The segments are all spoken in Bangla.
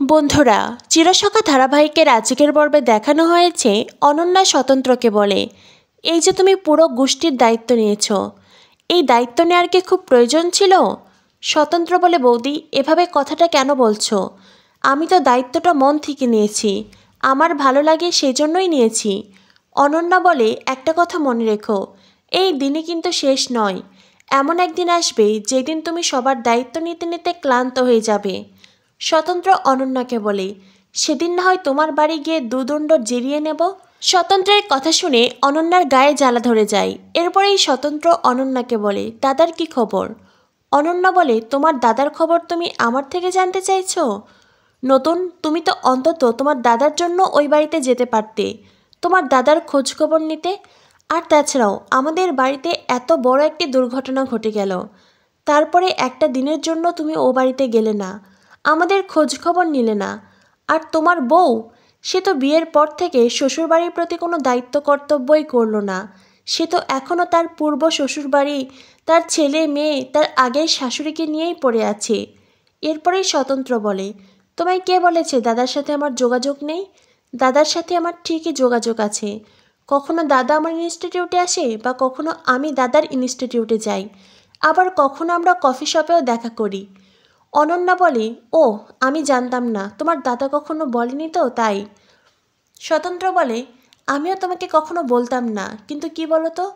বন্ধুরা, চিরসখা ধারাবাহিকের আজকের পর্বে দেখানো হয়েছে অনন্যা স্বতন্ত্রকে বলে, এই যে তুমি পুরো গোষ্ঠীর দায়িত্ব নিয়েছ, এই দায়িত্ব নেওয়ার কি খুব প্রয়োজন ছিল? স্বতন্ত্র বলে, বৌদি এভাবে কথাটা কেন বলছো? আমি তো দায়িত্বটা মন থেকে নিয়েছি, আমার ভালো লাগে সেই জন্যই নিয়েছি। অনন্যা বলে, একটা কথা মনে রেখো, এই দিনই কিন্তু শেষ নয়। এমন একদিন আসবে যেদিন তুমি সবার দায়িত্ব নিতে নিতে ক্লান্ত হয়ে যাবে। স্বতন্ত্র অনন্যাকে বলে, সেদিন না হয় তোমার বাড়ি গিয়ে দুদণ্ড জিরিয়ে নেব। স্বতন্ত্রের কথা শুনে অনন্যার গায়ে জ্বালা ধরে যায়। এরপরেই স্বতন্ত্র অনন্যাকে বলে, দাদার কি খবর? অনন্যা বলে, তোমার দাদার খবর তুমি আমার থেকে জানতে চাইছো? নতুন, তুমি তো অন্তত তোমার দাদার জন্য ওই বাড়িতে যেতে পারতে, তোমার দাদার খোঁজ খবর নিতে। আর তাছাড়াও আমাদের বাড়িতে এত বড় একটি দুর্ঘটনা ঘটে গেল, তারপরে একটা দিনের জন্য তুমি ও বাড়িতে গেলে না, আমাদের খোঁজ খবর নিলে না। আর তোমার বউ, সে তো বিয়ের পর থেকে শ্বশুরবাড়ির প্রতি কোনো দায়িত্ব কর্তব্যই করলো না। সে তো এখনও তার পূর্ব শ্বশুরবাড়ি, তার ছেলে মেয়ে, তার আগের শাশুড়িকে নিয়েই পড়ে আছে। এরপরেই স্বতন্ত্র বলে, তোমায় কে বলেছে দাদার সাথে আমার যোগাযোগ নেই? দাদার সাথে আমার ঠিকই যোগাযোগ আছে। কখনো দাদা আমার ইনস্টিটিউটে আসে, বা কখনো আমি দাদার ইনস্টিটিউটে যাই, আবার কখনো আমরা কফি শপেও দেখা করি। অনন্যা বলে, ও, আমি জানতাম না, তোমার দাদা কখনো বলেনি তো তাই। স্বতন্ত্র বলে, আমিও তোমাকে কখনো বলতাম না, কিন্তু কি বলো তো,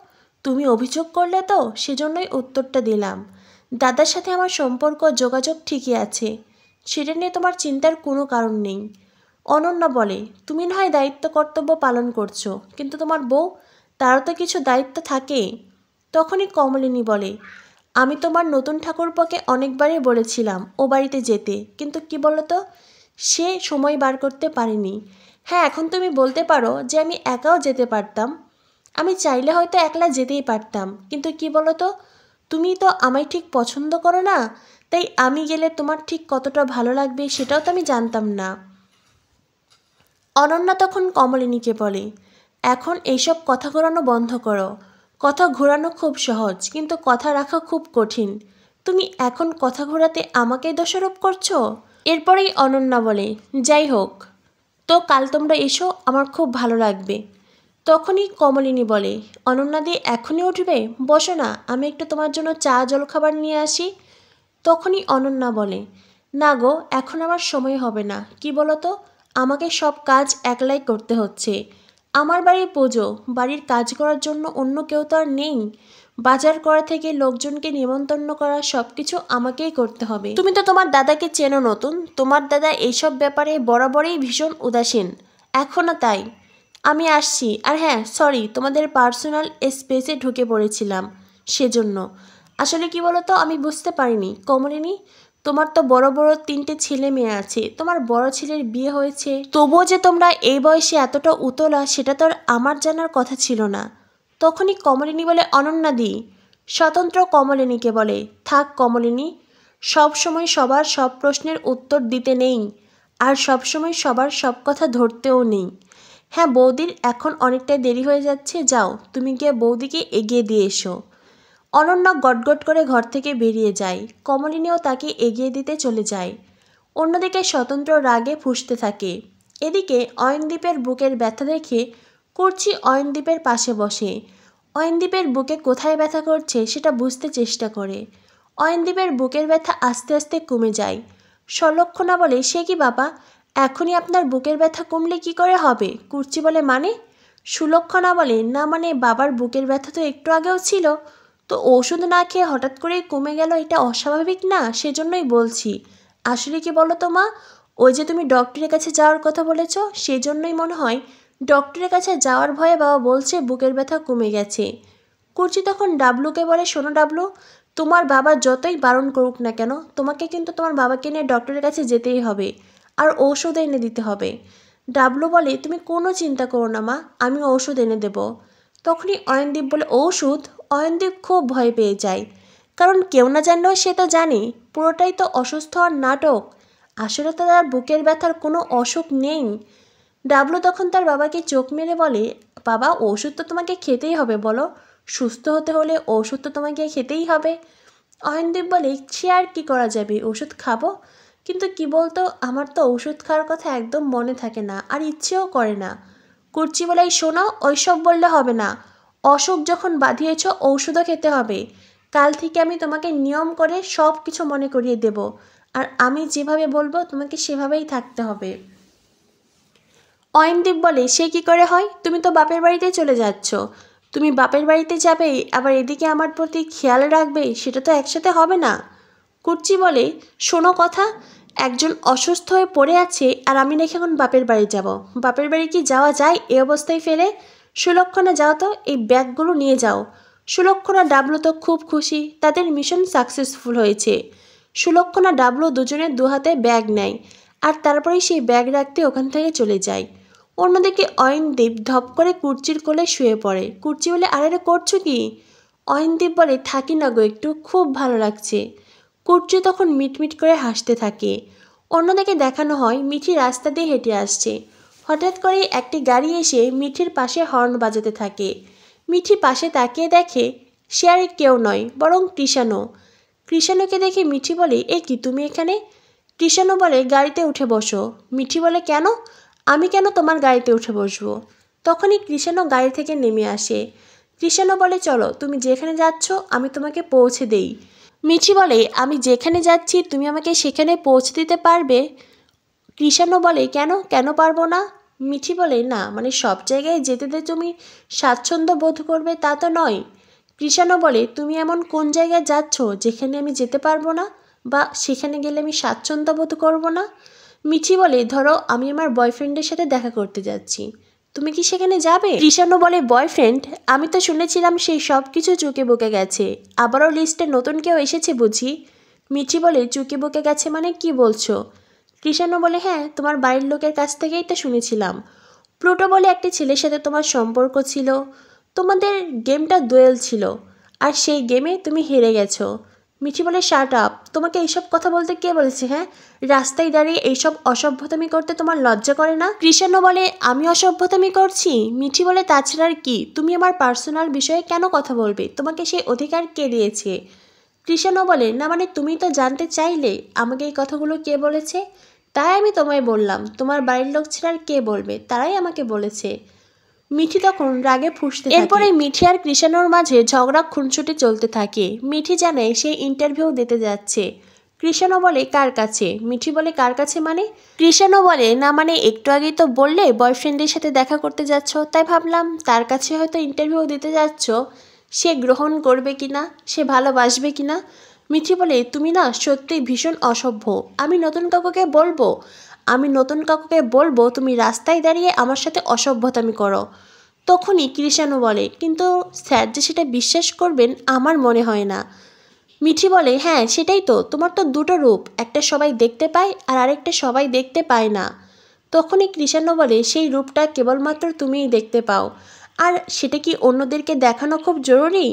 তুমি অভিযোগ করলে তো সেজন্যই উত্তরটা দিলাম। দাদার সাথে আমার সম্পর্ক যোগাযোগ ঠিকই আছে, সেটা নিয়ে তোমার চিন্তার কোনো কারণ নেই। অনন্যা বলে, তুমি না হয় দায়িত্ব কর্তব্য পালন করছো, কিন্তু তোমার বউ, তারও তো কিছু দায়িত্ব থাকে। তখনই কমলিনী বলে, আমি তোমার নতুন ঠাকুরপোকে অনেকবারই বলেছিলাম ও বাড়িতে যেতে, কিন্তু কি বলো তো, সে সময় বার করতে পারেনি। হ্যাঁ, এখন তুমি বলতে পারো যে আমি একাও যেতে পারতাম, আমি চাইলে হয়তো একলা যেতেই পারতাম, কিন্তু কি বলো তো, তুমি তো আমায় ঠিক পছন্দ করো না, তাই আমি গেলে তোমার ঠিক কতটা ভালো লাগবে সেটাও তো আমি জানতাম না। অনন্যা তখন কমলিনীকে বলে, এখন এইসব কথা ঘোরানো বন্ধ করো। কথা ঘোরানো খুব সহজ, কিন্তু কথা রাখা খুব কঠিন। তুমি এখন কথা ঘোরাতে আমাকেই দোষারোপ করছো। এরপরেই অনন্যা বলে, যাই হোক, তো কাল তোমরা এসো, আমার খুব ভালো লাগবে। তখনই কমলিনী বলে, অনন্যাদি এখনই উঠবে? বসো না, আমি একটু তোমার জন্য চা জলখাবার নিয়ে আসি। তখনই অনন্যা বলে, না গো, এখন আমার সময় হবে না। কি বলো তো, আমাকে সব কাজ একলাই করতে হচ্ছে। আমার বাড়ির পুজো, বাড়ির কাজ করার জন্য অন্য কেউ তো আর নেই। বাজার করা থেকে লোকজনকে নিমন্ত্রণ করা, সব কিছু আমাকেই করতে হবে। তুমি তো তোমার দাদাকে চেনো নতুন, তোমার দাদা এইসব ব্যাপারে বরাবরই ভীষণ উদাসীন, এখনও তাই। আমি আসছি। আর হ্যাঁ, সরি, তোমাদের পার্সোনাল স্পেসে ঢুকে পড়েছিলাম সেজন্য। আসলে কি বলো তো, আমি বুঝতে পারিনি কমলিনী, তোমার তো বড় বড় 3টে ছেলে মেয়ে আছে, তোমার বড় ছেলের বিয়ে হয়েছে, তবুও যে তোমরা এই বয়সে এতটা উতলা, সেটা তো আর আমার জানার কথা ছিল না। তখনই কমলিনী বলে, অনন্যাদি। স্বতন্ত্র কমলিনীকে বলে, থাক কমলিনী, সব সময় সবার সব প্রশ্নের উত্তর দিতে নেই, আর সব সময় সবার সব কথা ধরতেও নেই। হ্যাঁ, বৌদির এখন অনেকটাই দেরি হয়ে যাচ্ছে, যাও তুমি গিয়ে বৌদিকে এগিয়ে দিয়ে এসো। অনন্যা গটগট করে ঘর থেকে বেরিয়ে যায়, কমলিনীও তাকে এগিয়ে দিতে চলে যায়। অন্যদিকে স্বতন্ত্র রাগে ফুঁসতে থাকে। এদিকে অয়নদীপের বুকের ব্যথা দেখে কুর্চি অয়নদীপের পাশে বসে। অয়নদীপের বুকে কোথায় ব্যথা করছে সেটা বুঝতে চেষ্টা করে। অয়নদীপের বুকের ব্যথা আস্তে আস্তে কমে যায়। সলক্ষণা বলে, সে কি বাবা, এখনই আপনার বুকের ব্যথা কমলে কি করে হবে? কুর্চি বলে, মানে? সুলক্ষণা বলে, না মানে বাবার বুকের ব্যথা তো একটু আগেও ছিল, তো ওষুধ না খেয়ে হঠাৎ করেই কমে গেল, এটা অস্বাভাবিক না, সেজন্যই বলছি। আসলে কি বলো তো মা, ওই যে তুমি ডক্টরের কাছে যাওয়ার কথা বলেছ, সেজন্যই মনে হয় ডক্টরের কাছে যাওয়ার ভয়ে বাবা বলছে বুকের ব্যথা কমে গেছে। কুর্চি তখন ডাবলুকে বলে, শোনো ডাবলু, তোমার বাবা যতই বারণ করুক না কেন, তোমাকে কিন্তু তোমার বাবাকে নিয়ে ডক্টরের কাছে যেতেই হবে, আর ঔষধ এনে দিতে হবে। ডাবলু বলে, তুমি কোনো চিন্তা করো না মা, আমি ঔষধ এনে দেব। তখনই অয়নদীপ বলে, ঔষধ? অয়নদীপ খুব ভয় পেয়ে যায়, কারণ কেউ না জানলেও সে তো জানে পুরোটাই তো অসুস্থ হওয়ার নাটক, আসলে তো তার বুকের ব্যথার কোনো অসুখ নেই। ডাবলু তখন তার বাবাকে চোখ মেরে বলে, বাবা, ওষুধ তো তোমাকে খেতেই হবে, বলো, সুস্থ হতে হলে ওষুধ তো তোমাকে খেতেই হবে। অয়নদীপ বলে, সে আর কি করা যাবে, ওষুধ খাবো, কিন্তু কি বলতো, আমার তো ওষুধ খাওয়ার কথা একদম মনে থাকে না, আর ইচ্ছেও করে না। কুর্চি বলে, শোনো, ওইসব বললে হবে না। অসুখ যখন বাঁধিয়েছ ঔষধও খেতে হবে। কাল থেকে আমি তোমাকে নিয়ম করে সব কিছু মনে করিয়ে দেব, আর আমি যেভাবে বলবো তোমাকে সেভাবেই থাকতে হবে। অয়নদীপ বলে, সে কি করে হয়? তুমি তো বাপের বাড়িতে চলে যাচ্ছ। তুমি বাপের বাড়িতে যাবে, আবার এদিকে আমার প্রতি খেয়াল রাখবে, সেটা তো একসাথে হবে না। কুর্চি বলে, শোনো কথা, একজন অসুস্থ হয়ে পড়ে আছে, আর আমি নাকি এখন বাপের বাড়ি যাব? বাপের বাড়ি কি যাওয়া যায় এই অবস্থায় ফেলে? সুলক্ষণা, যাও তো, এই ব্যাগগুলো নিয়ে যাও। সুলক্ষণা ডাবলু তো খুব খুশি, তাদের মিশন সাকসেসফুল হয়েছে। সুলক্ষণা ডাবলু দুজনের দুহাতে ব্যাগ নেয়, আর তারপরেই সেই ব্যাগ রাখতে ওখান থেকে চলে যায়। অন্যদিকে অয়নদীপ ধপ করে কুর্চির কোলে শুয়ে পড়ে। কুর্চি বলে, আরে করছো কি? অয়নদীপ বলে, থাকি না গো, একটু খুব ভালো লাগছে। কুর্চি তখন মিটমিট করে হাসতে থাকে। অন্যদিকে দেখানো হয় মিঠি রাস্তা দিয়ে হেঁটে আসছে। হঠাৎ করে একটি গাড়ি এসে মিঠির পাশে হর্ন বাজাতে থাকে। মিঠি পাশে তাকিয়ে দেখে সে আর কেউ নয়, বরং কৃষাণু। কৃষাণুকে দেখে মিঠি বলে, এ কি, তুমি এখানে? কৃষাণু বলে, গাড়িতে উঠে বসো। মিঠি বলে, কেন? আমি কেন তোমার গাড়িতে উঠে বসবো? তখনই কৃষাণু গাড়ি থেকে নেমে আসে। কৃষাণু বলে, চলো, তুমি যেখানে যাচ্ছ আমি তোমাকে পৌঁছে দেই। মিঠি বলে, আমি যেখানে যাচ্ছি তুমি আমাকে সেখানে পৌঁছে দিতে পারবে? কৃষাণু বলে, কেন কেন পারবো না? মিঠি বলে, না মানে সব জায়গায় যেতে তুমি স্বাচ্ছন্দ্য বোধ করবে তা তো নয়। কৃষাণু বলে, তুমি এমন কোন জায়গায় যাচ্ছ যেখানে আমি যেতে পারবো না, বা সেখানে গেলে আমি স্বাচ্ছন্দ্য বোধ করবো না? মিঠি বলে, ধরো আমি আমার বয়ফ্রেন্ডের সাথে দেখা করতে যাচ্ছি, তুমি কি সেখানে যাবে? কৃষাণু বলে, বয়ফ্রেন্ড? আমি তো শুনেছিলাম সেই সব কিছু চুকে বুকে গেছে, আবারও লিস্টে নতুন কেউ এসেছে বুঝি? মিঠি বলে, চুকে বুকে গেছে মানে কি বলছো? কৃষাণু বলে, হ্যাঁ, তোমার বাড়ির লোকের কাছ থেকেই তো শুনেছিলাম। প্লুটো বলে একটি ছেলের সাথে তোমার সম্পর্ক ছিল, তোমাদের গেমটা দুয়েল ছিল, আর সেই গেমে তুমি হেরে গেছো। মিঠি বলে, শাট আপ, তোমাকে এইসব কথা বলতে কে বলেছে? হ্যাঁ, রাস্তায় দাঁড়িয়ে এইসব অসভ্যতামি করতে তোমার লজ্জা করে না? কৃষাণু বলে, আমি অসভ্যতামি করছি? মিঠি বলে, তাছাড়া আর কি, তুমি আমার পার্সোনাল বিষয়ে কেন কথা বলবে? তোমাকে সেই অধিকার কে দিয়েছে? কৃষাণু বলে, না মানে তুমি তো জানতে চাইলে আমাকে এই কথাগুলো কে বলেছে, তাই আমি তোমায় বললাম। তোমার বাড়ির লোক ছাড়া আর কে বলবে, তারাই আমাকে বলেছে। মিঠি তখন রাগে ফুঁসতে থাকে। এরপরে মিঠি আর কৃষাণুর মাঝে ঝগড়া খুনসুটি চলতে থাকে। মিঠি জানে সে ইন্টারভিউ দিতে যাচ্ছে। কৃষাণু বলে, কার কাছে? মিঠি বলে, কার কাছে মানে? কৃষাণু বলে, না মানে একটু আগেই তো বললে বয়ফ্রেন্ডের সাথে দেখা করতে যাচ্ছ, তাই ভাবলাম তার কাছে হয়তো ইন্টারভিউ দিতে যাচ্ছ, সে গ্রহণ করবে কিনা, সে ভালোবাসবে কিনা। মিঠি বলে, তুমি না সত্যিই ভীষণ অসভ্য। আমি নতুন কাকুকে বলবো তুমি রাস্তায় দাঁড়িয়ে আমার সাথে অসভ্যতামি করো। তখনই কৃষাণু বলে, কিন্তু স্যার যে সেটা বিশ্বাস করবেন আমার মনে হয় না। মিঠি বলে, হ্যাঁ সেটাই তো, তোমার তো দুটো রূপ, একটা সবাই দেখতে পায় আর আরেকটা সবাই দেখতে পায় না। তখনই কৃষাণু বলে, সেই রূপটা কেবলমাত্র তুমিই দেখতে পাও, আর সেটা কি অন্যদেরকে দেখানো খুব জরুরি?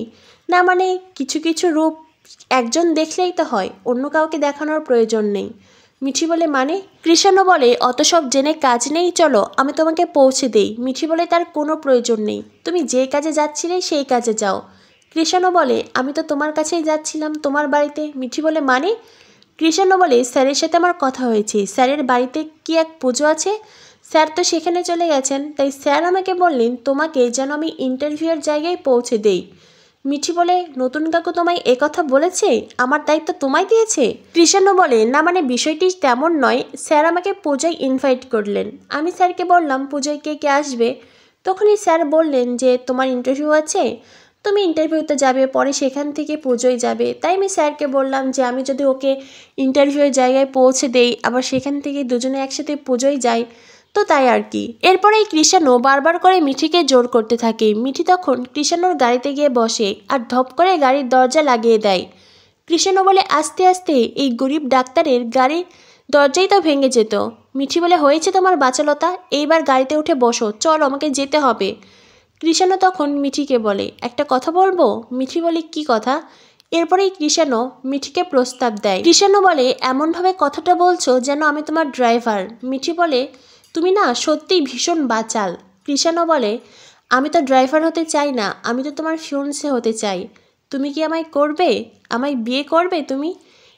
না মানে কিছু কিছু রূপ একজন দেখলেই তো হয়, অন্য কাউকে দেখানোর প্রয়োজন নেই। মিঠি বলে, মানে? কৃষাণু বলে, অত সব জেনে কাজ নেই, চলো আমি তোমাকে পৌঁছে দেই। মিঠি বলে, তার কোনো প্রয়োজন নেই, তুমি যে কাজে যাচ্ছিলে সেই কাজে যাও। কৃষাণু বলে, আমি তো তোমার কাছেই যাচ্ছিলাম, তোমার বাড়িতে। মিঠি বলে, মানে? কৃষাণু বলে, স্যারের সাথে আমার কথা হয়েছে, স্যারের বাড়িতে কি এক পুজো আছে, স্যার তো সেখানে চলে গেছেন, তাই স্যার আমাকে বললেন তোমাকে যেন আমি ইন্টারভিউয়ের জায়গায় পৌঁছে দেই। মিঠি বলে, নতুন কাকু তোমায় একথা বলেছে? আমার দায়িত্ব তোমায় দিয়েছে? কৃষাণু বলে, না মানে বিষয়টি তেমন নয়, স্যার আমাকে পূজায় ইনভাইট করলেন, আমি স্যারকে বললাম পূজায় কে কে আসবে। তখনই স্যার বললেন যে তোমার ইন্টারভিউ আছে, তুমি ইন্টারভিউতে যাবে, পরে সেখান থেকে পুজোয় যাবে, তাই আমি স্যারকে বললাম যে আমি যদি ওকে ইন্টারভিউয়ের জায়গায় পৌঁছে দেই, আবার সেখান থেকে দুজনে একসাথে পুজোয় যাই, তো তাই আর কি। এরপরেই কৃষাণু বারবার করে মিঠিকে জোর করতে থাকে। মিঠি তখন কৃষাণুর গাড়িতে গিয়ে বসে আর ধপ করে গাড়ির দরজা লাগিয়ে দেয়। কৃষাণু বলে, আস্তে আস্তে, এই গরিব ডাক্তারের গাড়ির দরজাই তো ভেঙে যেত। মিঠি বলে, হয়েছে তোমার বাচালতা, এইবার গাড়িতে উঠে বসো, চল আমাকে যেতে হবে। কৃষাণু তখন মিঠিকে বলে, একটা কথা বলবো? মিঠি বলে, কি কথা? এরপরেই কৃষাণু মিঠিকে প্রস্তাব দেয়। কৃষাণু বলে, এমনভাবে কথাটা বলছো যেন আমি তোমার ড্রাইভার। মিঠি বলে, তুমি না সত্যিই ভীষণ বাচাল। কৃষাণু বলে, আমি তো ড্রাইভার হতে চাই না, আমি তো তোমার ফিয়ন্সে হতে চাই। তুমি কি আমায় করবে? আমায় বিয়ে করবে তুমি?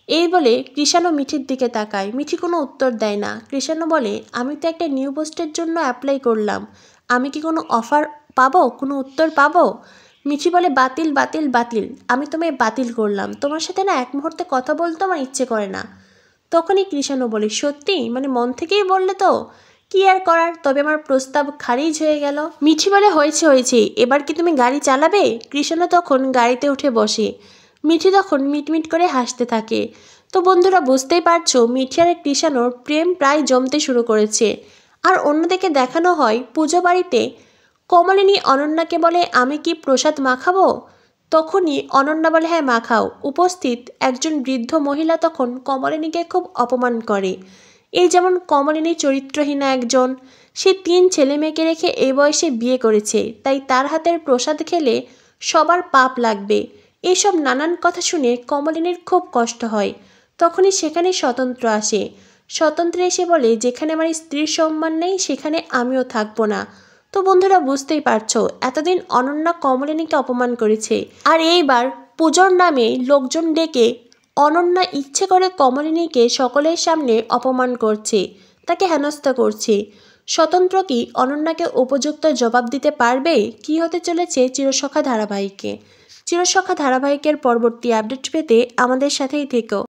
এই বলে কৃষাণু মিঠির দিকে তাকায়। মিঠি কোনো উত্তর দেয় না। কৃষাণু বলে, আমি তো একটা নিউ পোস্টের জন্য অ্যাপ্লাই করলাম, আমি কি কোনো অফার পাবো, কোনো উত্তর পাবো? মিঠি বলে, বাতিল বাতিল বাতিল, আমি তোমায় বাতিল করলাম, তোমার সাথে না এক মুহূর্তে কথা বলতে আমার ইচ্ছে করে না। তখনই কৃষাণু বলে, সত্যি, মানে মন থেকেই বললে তো? কি আর করার, তবে আমার প্রস্তাব খারিজ হয়ে গেল। মিঠি বলে, হয়েছে হয়েছে, এবার কি তুমি গাড়ি চালাবে? কৃষাণু তখন গাড়িতে উঠে বসে। মিঠি তখন মিটমিট করে হাসতে থাকে। তো বন্ধুরা, বুঝতেই পারছো মিঠি আর কৃষাণুর প্রেম প্রায় জমতে শুরু করেছে। আর অন্যদিকে দেখানো হয় পুজো বাড়িতে কমলিনী অনন্যাকে বলে, আমি কি প্রসাদ মাখাবো? তখনই অনন্যা বলে, হ্যাঁ মাখাও। উপস্থিত একজন বৃদ্ধ মহিলা তখন কমলিনীকে খুব অপমান করে। এই যেমন কমলিনী চরিত্রহীনা একজন, সে 3 ছেলে মেয়েকে রেখে এই বয়সে বিয়ে করেছে, তাই তার হাতের প্রসাদ খেলে সবার পাপ লাগবে। এইসব নানান কথা শুনে কমলিনীর খুব কষ্ট হয়। তখনই সেখানে স্বতন্ত্র আসে। স্বতন্ত্র এসে বলে, যেখানে আমার স্ত্রীর সম্মান নেই সেখানে আমিও থাকবো না। তো বন্ধুরা, বুঝতেই পারছো এতদিন অনন্যা কমলিনীকে অপমান করেছে, আর এইবার পুজোর নামে লোকজন ডেকে অনন্যা ইচ্ছে করে কমলিনীকে সকলের সামনে অপমান করছে, তাকে হেনস্থা করছে। স্বতন্ত্র কি অনন্যাকে উপযুক্ত জবাব দিতে পারবে? কি হতে চলেছে চিরসখা ধারাবাহিকে? চিরসখা ধারাবাহিকের পরবর্তী আপডেট পেতে আমাদের সাথেই থেকো।